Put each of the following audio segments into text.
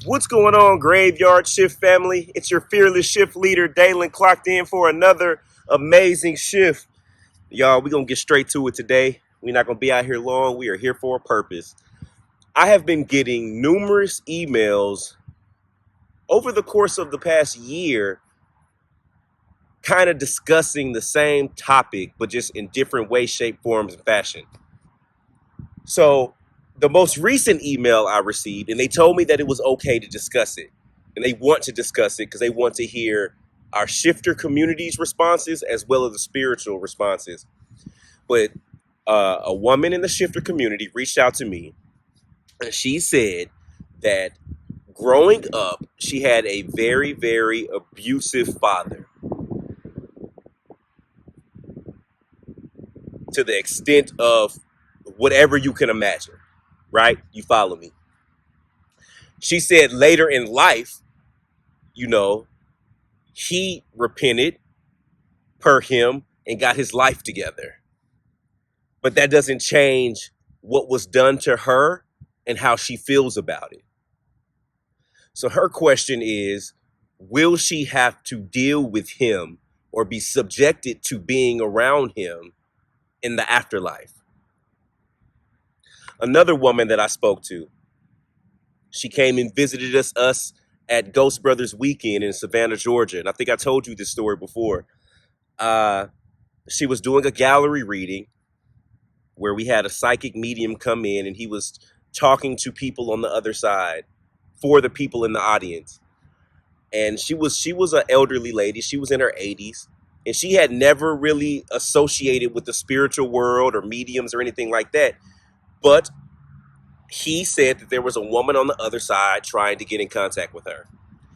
What's going on, Graveyard Shift family? It's your fearless shift leader, Dalen, clocked in for another amazing shift. Y'all, we're going to get straight to it today. We're not going to be out here long. We are here for a purpose. I have been getting numerous emails over the course of the past year kind of discussing the same topic, but just in different ways, shape, forms, and fashion. So the most recent email I received, and they told me that it was okay to discuss it. And they want to discuss it because they want to hear our shifter community's responses as well as the spiritual responses. But a woman in the shifter community reached out to me, and she said that growing up, she had a very, very abusive father. To the extent of whatever you can imagine, right? You follow me? She said later in life, he repented per him and got his life together. But that doesn't change what was done to her and how she feels about it. So her question is, will she have to deal with him or be subjected to being around him in the afterlife? Another woman that I spoke to, she came and visited us at Ghost Brothers Weekend in Savannah, Georgia. And I think I told you this story before. She was doing a gallery reading where we had a psychic medium come in, and he was talking to people on the other side for the people in the audience. And she was an elderly lady. She was in her 80s, and she had never really associated with the spiritual world or mediums or anything like that. But he said that there was a woman on the other side trying to get in contact with her.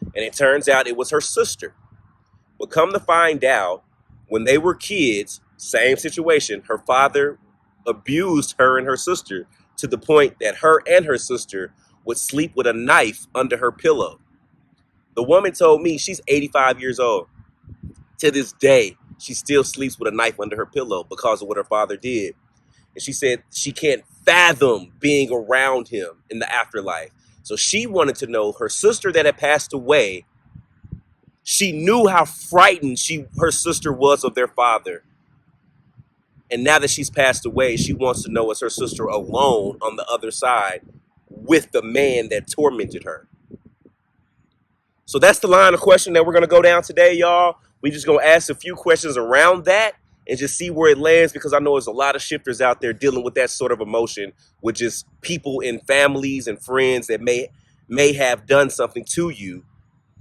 And it turns out it was her sister. But come to find out, when they were kids, same situation, her father abused her and her sister to the point that her and her sister would sleep with a knife under her pillow. The woman told me she's 85 years old. To this day, she still sleeps with a knife under her pillow because of what her father did. And she said she can't fathom being around him in the afterlife. So she wanted to know, her sister that had passed away, she knew how frightened her sister was of their father. And now that she's passed away, she wants to know, is her sister alone on the other side with the man that tormented her? So that's the line of question that we're going to go down today, y'all. We just going to ask a few questions around that and just see where it lands, because I know there's a lot of shifters out there dealing with that sort of emotion with just people in families and friends that may have done something to you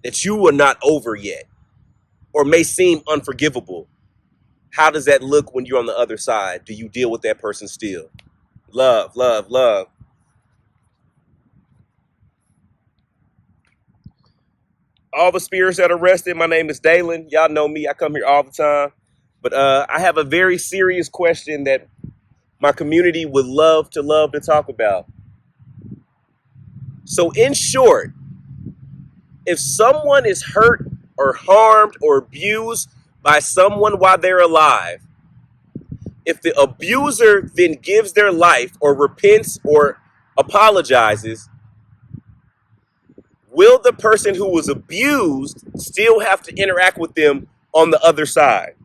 that you are not over yet or may seem unforgivable. How does that look when you're on the other side? Do you deal with that person still? Love, love, love. All the spirits that are rested, my name is Dalen. Y'all know me. I come here all the time. But I have a very serious question that my community would love to talk about. So in short, if someone is hurt or harmed or abused by someone while they're alive, if the abuser then gives their life or repents or apologizes, will the person who was abused still have to interact with them on the other side?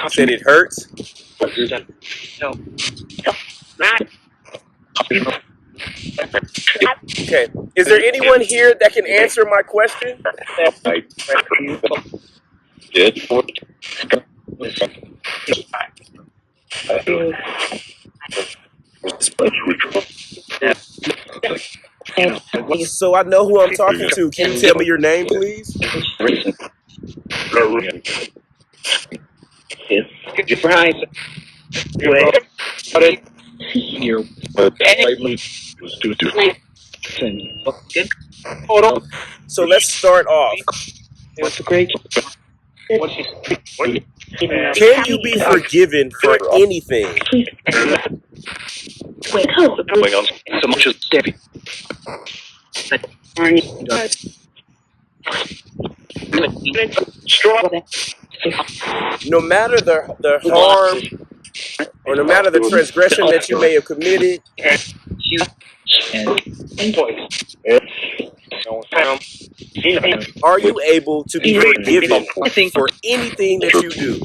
Said it hurts. Okay. Is there anyone here that can answer my question? So I know who I'm talking to. Can you tell me your name, please? So let's start off. Can you be forgiven for anything? No matter the harm or no matter the transgression that you may have committed, are you able to be forgiven for anything that you do?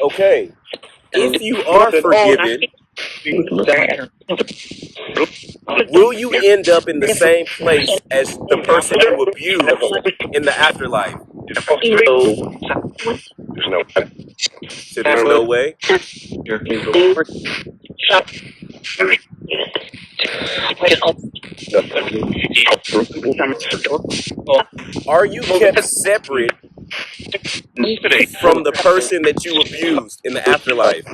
Okay. If you are forgiven, will you end up in the same place as the person you abused in the afterlife? So there's no way. Are you kept separate from the person that you abused in the afterlife?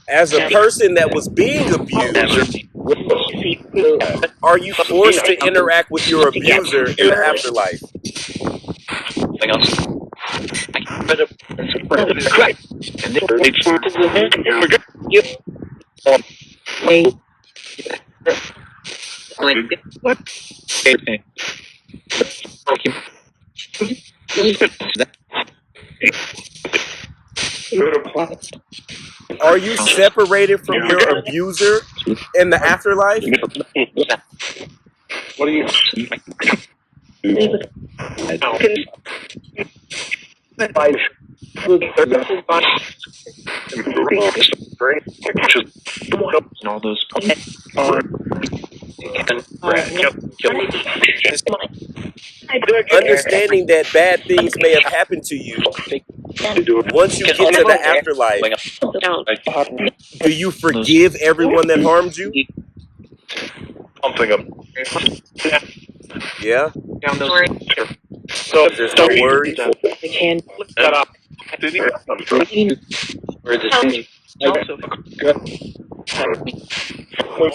As a person that was being abused, are you forced to interact with your abuser in the afterlife? Are you separated from your abuser in the afterlife? Understanding that bad things may have happened to you, once you get to the afterlife, do you forgive everyone that harmed you? Yeah? There's no worries?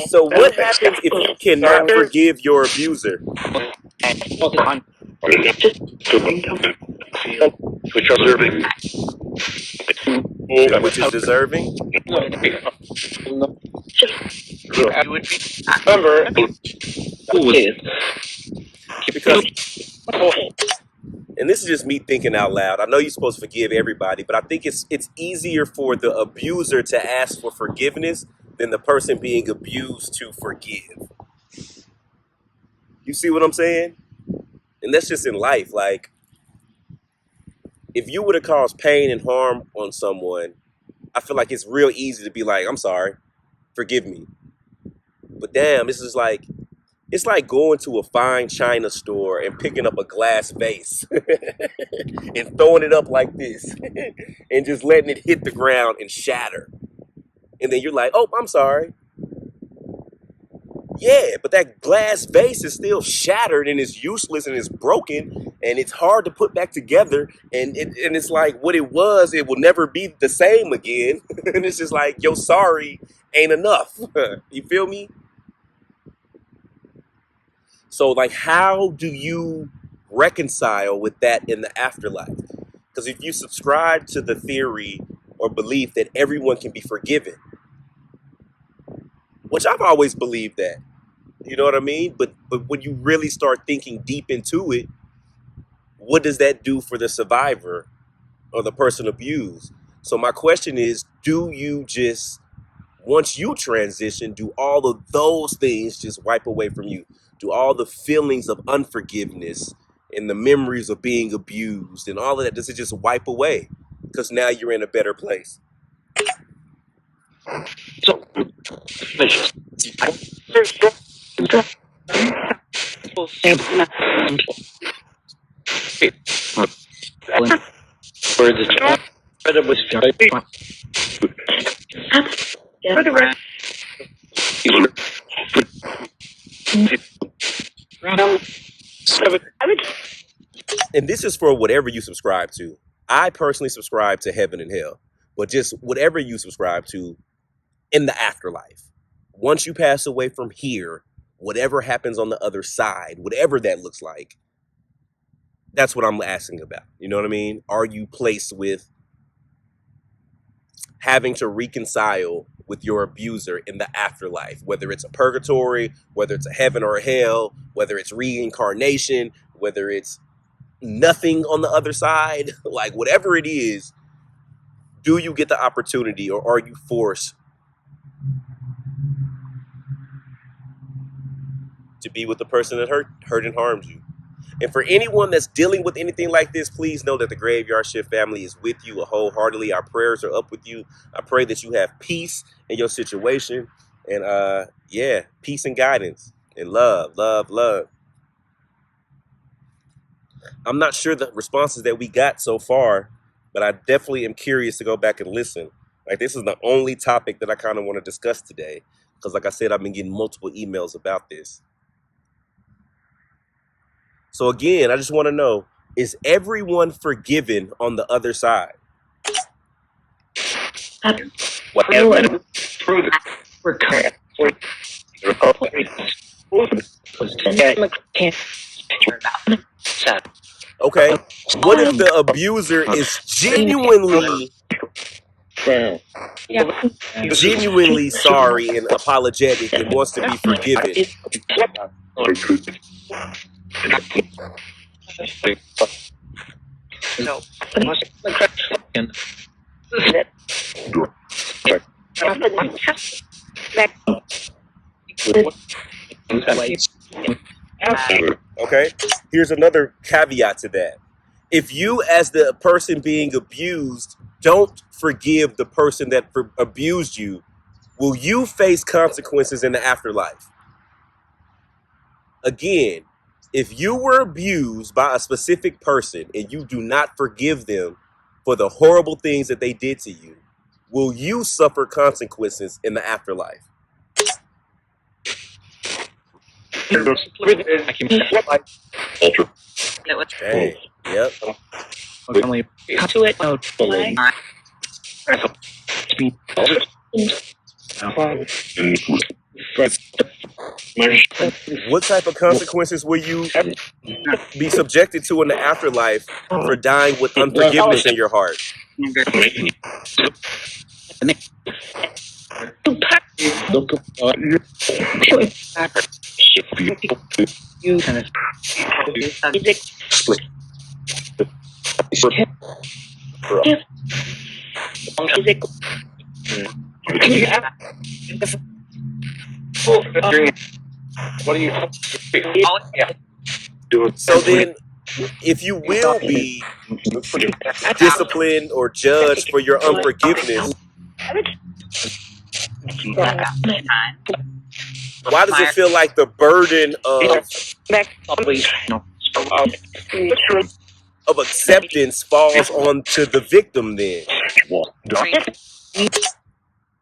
So what happens if you cannot forgive your abuser? Which is deserving? Because, and this is just me thinking out loud, I know you're supposed to forgive everybody, but I think it's easier for the abuser to ask for forgiveness than the person being abused to forgive. You see what I'm saying? And that's just in life. Like, if you would have caused pain and harm on someone, I feel like it's real easy to be like, I'm sorry, forgive me. But damn, this is like, it's like going to a fine china store and picking up a glass vase and throwing it up like this and just letting it hit the ground and shatter. And then you're like, oh, I'm sorry. Yeah, but that glass vase is still shattered and it's useless and it's broken and it's hard to put back together. And it's like what it was, it will never be the same again. And it's just like, yo, sorry ain't enough. You feel me? So, like, how do you reconcile with that in the afterlife? Because if you subscribe to the theory or belief that everyone can be forgiven, which I've always believed that, you know what I mean? But when you really start thinking deep into it, what does that do for the survivor or the person abused? So my question is, do you just, once you transition, do all of those things just wipe away from you? Do all the feelings of unforgiveness and the memories of being abused and all of that, does it just wipe away? Because now you're in a better place. and this is for whatever you subscribe to. I personally subscribe to heaven and hell, but just whatever you subscribe to in the afterlife. Once you pass away from here, whatever happens on the other side, whatever that looks like, that's what I'm asking about. You know what I mean? Are you placed with having to reconcile with your abuser in the afterlife, whether it's a purgatory, whether it's a heaven or a hell, whether it's reincarnation, whether it's nothing on the other side, like whatever it is, do you get the opportunity or are you forced to be with the person that hurt and harmed you? And for anyone that's dealing with anything like this, please know that the Graveyard Shift family is with you wholeheartedly. Our prayers are up with you. I pray that you have peace in your situation. And yeah, peace and guidance and love, love, love. I'm not sure the responses that we got so far, but I definitely am curious to go back and listen. Like, this is the only topic that I kind of want to discuss today. Because like I said, I've been getting multiple emails about this. So again, I just want to know, is everyone forgiven on the other side? Whatever. Okay. What if the abuser is genuinely sorry and apologetic and wants to be forgiven? Okay. Here's another caveat to that. If you, as the person being abused, don't forgive the person that abused you, will you face consequences in the afterlife? Again, if you were abused by a specific person and you do not forgive them for the horrible things that they did to you, will you suffer consequences in the afterlife? Dang. Yep. What type of consequences will you be subjected to in the afterlife for dying with unforgiveness in your heart? So then, if you will be disciplined or judged for your unforgiveness, why does it feel like the burden of acceptance falls onto the victim then?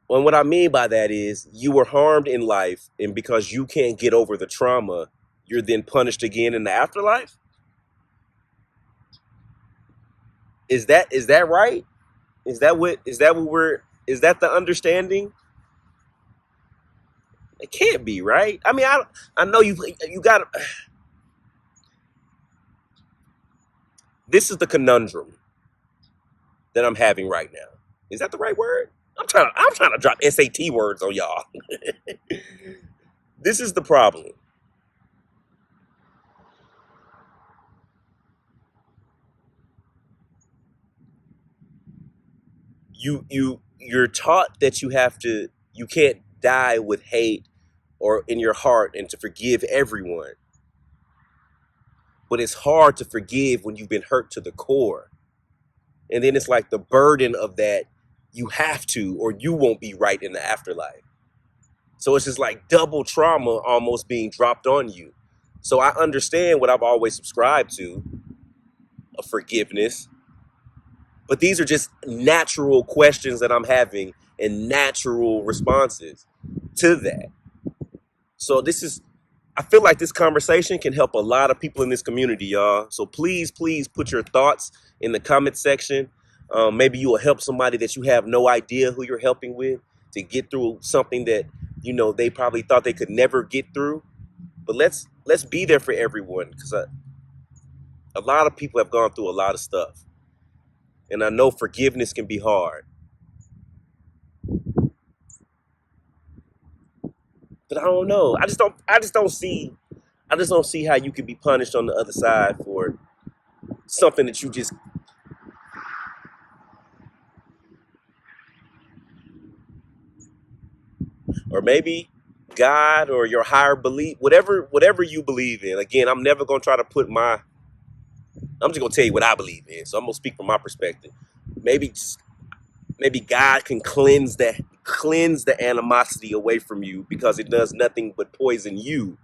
And what I mean by that is you were harmed in life, and because you can't get over the trauma, you're then punished again in the afterlife? Is that right? Is that the understanding? It can't be, right? I mean, I know you got. This is the conundrum that I'm having right now. Is that the right word? I'm trying to drop SAT words on y'all. This is the problem. You're taught that you can't die with hate or in your heart and to forgive everyone. But it's hard to forgive when you've been hurt to the core. And then it's like the burden of that, you have to, or you won't be right in the afterlife. So it's just like double trauma almost being dropped on you. So I understand what I've always subscribed to, of forgiveness. But these are just natural questions that I'm having and natural responses to that. So this is I feel like this conversation can help a lot of people in this community, y'all. So please, please put your thoughts in the comment section. Maybe you will help somebody that you have no idea who you're helping with to get through something that, you know, they probably thought they could never get through. But let's be there for everyone, because a lot of people have gone through a lot of stuff. And I know forgiveness can be hard. But I don't know. I just don't see how you could be punished on the other side for something that you just, or maybe God or your higher belief, whatever you believe in. Again, I'm never gonna try to put I'm just gonna tell you what I believe in. So I'm gonna speak from my perspective. Maybe God can cleanse the animosity away from you, because it does nothing but poison you.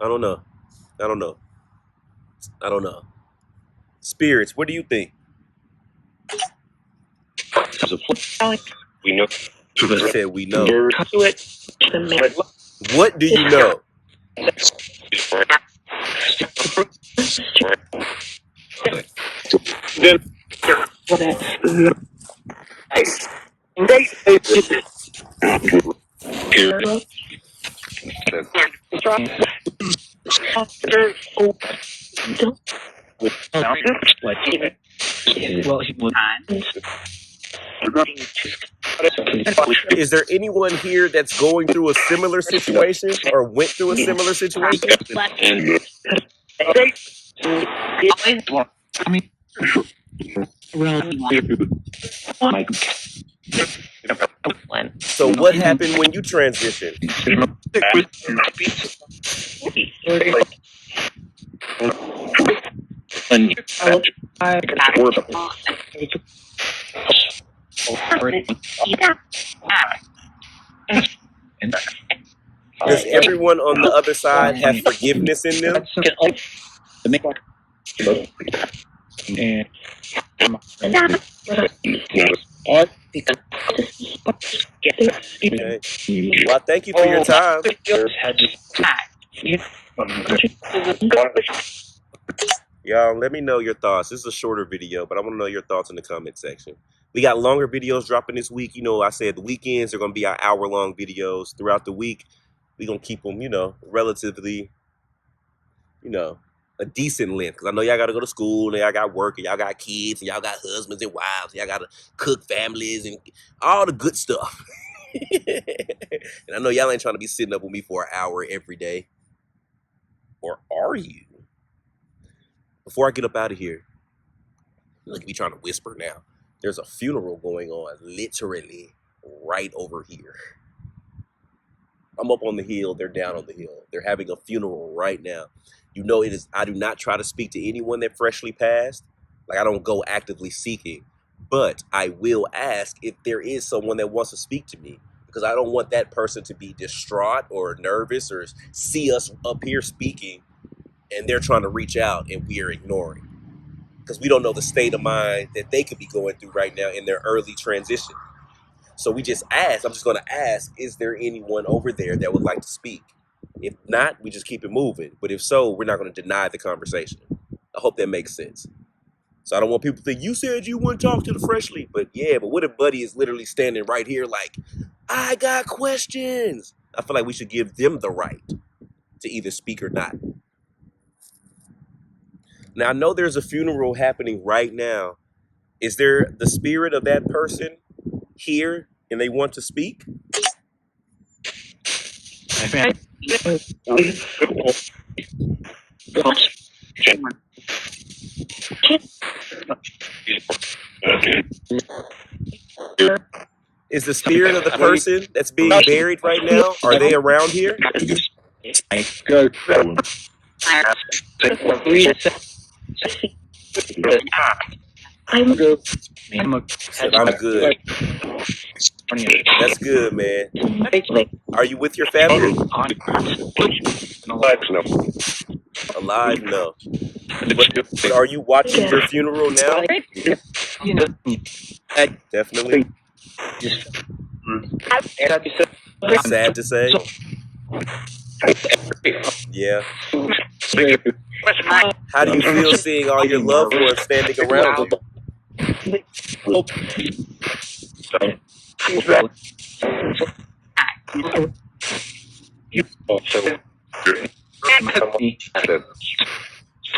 I don't know. Spirits, what do you think? We know. You said we know. What What do you know? Is there anyone here that's going through a similar situation or went through a similar situation? So what happened when you transitioned? Does everyone on the other side have forgiveness in them? Okay. Well, thank you for your time. Y'all, let me know your thoughts. This is a shorter video, but I want to know your thoughts in the comment section. We got longer videos dropping this week. You know, I said the weekends are going to be our hour-long videos. Throughout the week, we're going to keep them, you know, relatively, you know, a decent length. Because I know y'all got to go to school, and y'all got work, and y'all got kids, and y'all got husbands and wives, and y'all got to cook families and all the good stuff. And I know y'all ain't trying to be sitting up with me for an hour every day. Or are you? Before I get up out of here, look at me trying to whisper now. There's a funeral going on literally right over here. I'm up on the hill. They're down on the hill. They're having a funeral right now. You know, I do not try to speak to anyone that freshly passed. Like, I don't go actively seeking. But I will ask if there is someone that wants to speak to me, because I don't want that person to be distraught or nervous or see us up here speaking and they're trying to reach out and we are ignoring, because we don't know the state of mind that they could be going through right now in their early transition. So we just ask, I'm just going to ask, is there anyone over there that would like to speak? If not, we just keep it moving. But if so, we're not going to deny the conversation. I hope that makes sense. So I don't want people to think, you said you wouldn't talk to the freshly. But yeah, but what if Buddy is literally standing right here like, I got questions? I feel like we should give them the right to either speak or not. Now, I know there's a funeral happening right now. Is there the spirit of that person here and they want to speak? Is the spirit of the person that's being buried right now, are they around here? I'm good. Said, I'm good. That's good, man. Are you with your family? Alive? No. But are you watching your funeral now? Definitely. It's sad to say. Yeah. How do you feel seeing all your loved ones standing around you?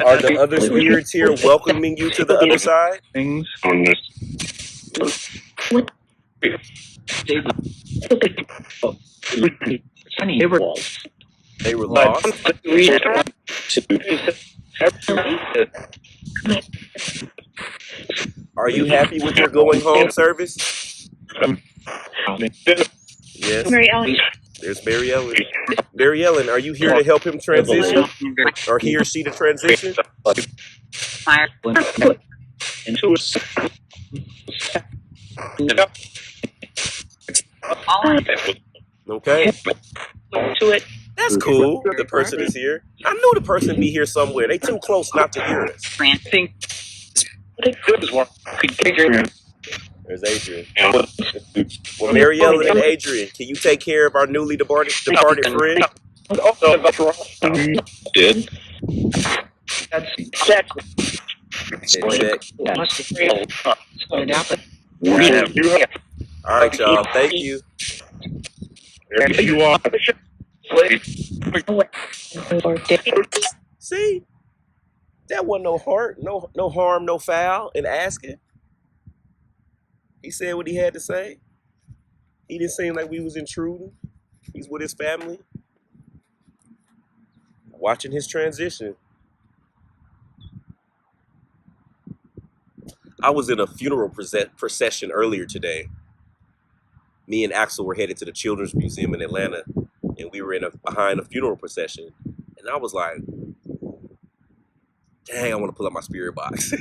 Are the other spirits here welcoming you to the other side? Things on this. They were lost. They were lost. Are you happy with your going home service? Yes. Mary Ellen. There's Mary Ellen. Mary Ellen, are you here to help him transition? Or he or she to transition? Okay. That's cool. The person is here. I knew the person be here somewhere. They too close not to hear us. There's Adrian. Well, Mary Ellen and Adrian, can you take care of our newly departed friend? Did. Check. All right, y'all. Thank you. You are. See, that wasn't no hurt, no harm, no foul in asking. He said what he had to say. He didn't seem like we was intruding. He's with his family, watching his transition. I was in a funeral procession earlier today. Me and Axel were headed to the Children's Museum in Atlanta, and we were behind a funeral procession. And I was like, dang, I want to pull out my spirit box.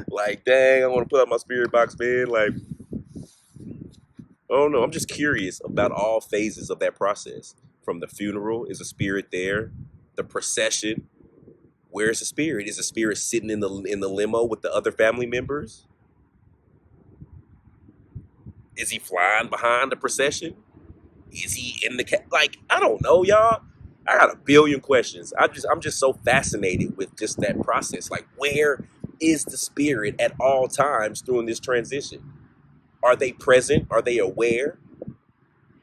Like, dang, I want to pull out my spirit box, man. Like, I don't know. I'm just curious about all phases of that process. From the funeral, is a spirit there? The procession, where's the spirit? Is the spirit sitting in the limo with the other family members? Is he flying behind the procession? Is he in the like? I don't know, y'all. I got a billion questions. I'm just so fascinated with just that process. Like, where is the spirit at all times during this transition? Are they present? Are they aware?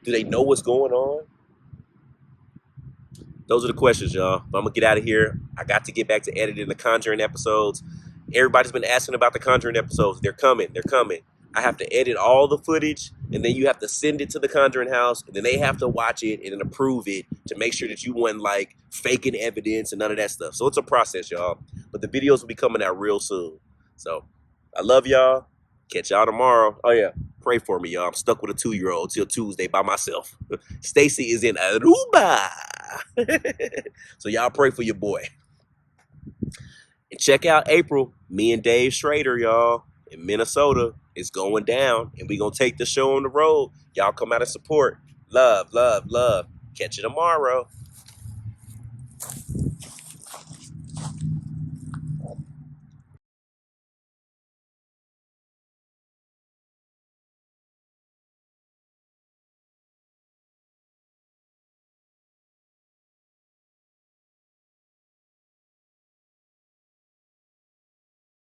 Do they know what's going on? Those are the questions, y'all. But I'm gonna get out of here. I got to get back to editing the Conjuring episodes. Everybody's been asking about the Conjuring episodes. They're coming. They're coming. I have to edit all the footage, and then you have to send it to the Conjuring house, and then they have to watch it and then approve it to make sure that you weren't like faking evidence and none of that stuff. So it's a process, y'all. But the videos will be coming out real soon. So I love y'all. Catch y'all tomorrow. Oh yeah, pray for me, y'all. I'm stuck with a 2-year-old till Tuesday by myself. Stacy is in Aruba. So y'all pray for your boy. And check out April. Me and Dave Schrader, y'all, in Minnesota. It's going down, and we gonna take the show on the road. Y'all come out and support. Love, love, love. Catch you tomorrow.